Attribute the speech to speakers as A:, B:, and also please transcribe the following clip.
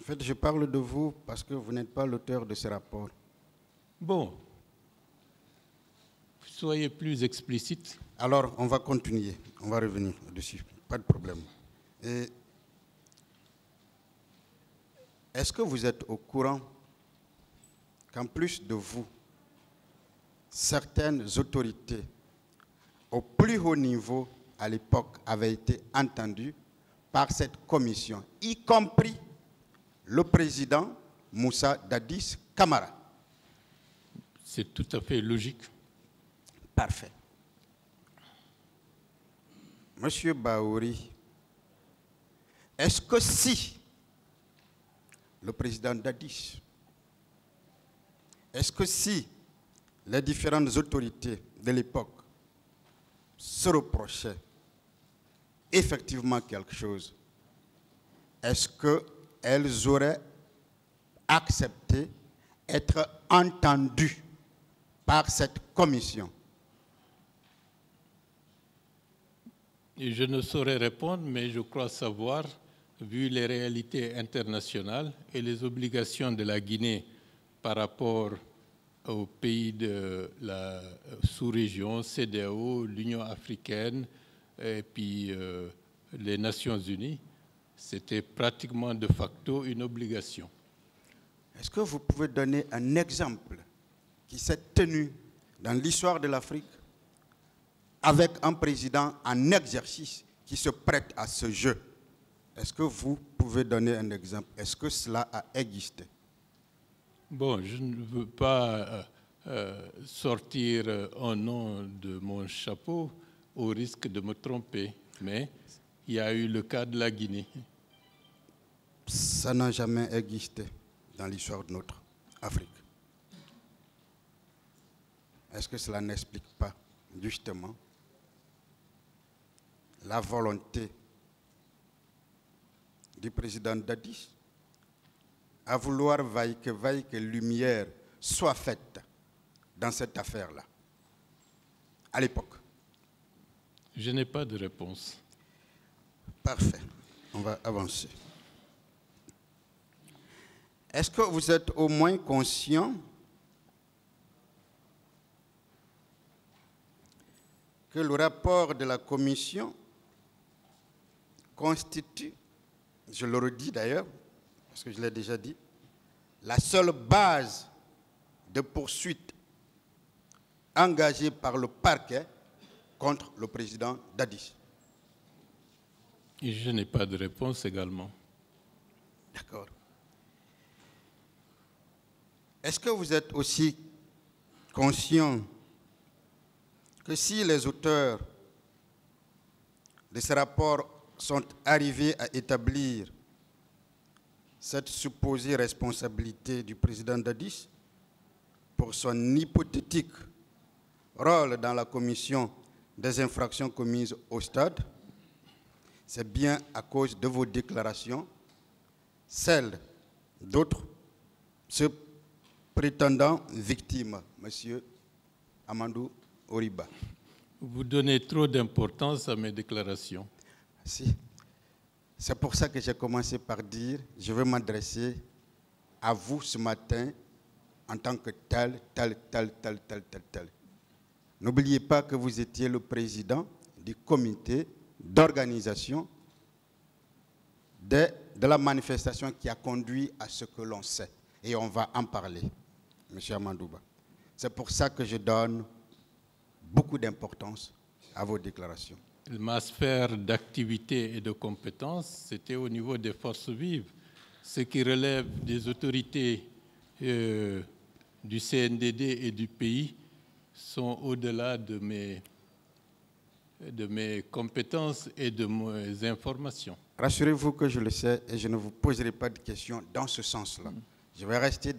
A: fait, je parle de vous parce que vous n'êtes pas l'auteur de ce rapport.
B: Bon, soyez plus explicite.
A: Alors, on va continuer. On va revenir dessus. Pas de problème. Et est-ce que vous êtes au courant qu'en plus de vous, certaines autorités au plus haut niveau à l'époque avaient été entendues par cette commission, y compris le président Moussa Dadis Camara?
B: C'est tout à fait logique.
A: Parfait. Monsieur Bahouri, est-ce que si le président Dadis, est-ce que si les différentes autorités de l'époque se reprochaient effectivement quelque chose, est-ce qu'elles auraient accepté être entendues par cette commission?
B: Et je ne saurais répondre, mais je crois savoir, vu les réalités internationales et les obligations de la Guinée par rapport aux pays de la sous-région, CEDEAO, l'Union africaine et puis les Nations unies, c'était pratiquement de facto une obligation.
A: Est-ce que vous pouvez donner un exemple qui s'est tenu dans l'histoire de l'Afrique avec un président en exercice qui se prête à ce jeu? Est-ce que vous pouvez donner un exemple? Est-ce que cela a existé?
B: Bon, je ne veux pas sortir un nom de mon chapeau au risque de me tromper, mais il y a eu le cas de la Guinée.
A: Ça n'a jamais existé dans l'histoire de notre Afrique. Est-ce que cela n'explique pas justement la volonté du président Dadis à vouloir vaille que lumière soit faite dans cette affaire-là, à l'époque?
B: Je n'ai pas de réponse.
A: Parfait. On va avancer. Est-ce que vous êtes au moins conscient que le rapport de la commission constitue, je le redis d'ailleurs, parce que je l'ai déjà dit, la seule base de poursuite engagée par le parquet contre le président Dadis?
B: Et je n'ai pas de réponse également.
A: D'accord. Est-ce que vous êtes aussi conscient que si les auteurs de ce rapport sont arrivés à établir cette supposée responsabilité du président Dadis pour son hypothétique rôle dans la commission des infractions commises au stade, c'est bien à cause de vos déclarations, celles d'autres, ce prétendant victime, M. Amadou Oriba.
B: Vous donnez trop d'importance à mes déclarations.
A: Si. C'est pour ça que j'ai commencé par dire, je veux m'adresser à vous ce matin en tant que tel. N'oubliez pas que vous étiez le président du comité d'organisation de la manifestation qui a conduit à ce que l'on sait. Et on va en parler, M. Amandouba. C'est pour ça que je donne beaucoup d'importance à vos déclarations.
B: Ma sphère d'activité et de compétences, c'était au niveau des forces vives. Ce qui relève des autorités du CNDD et du pays sont au-delà de mes compétences et de mes informations.
A: Rassurez-vous que je le sais et je ne vous poserai pas de questions dans ce sens-là. Je vais rester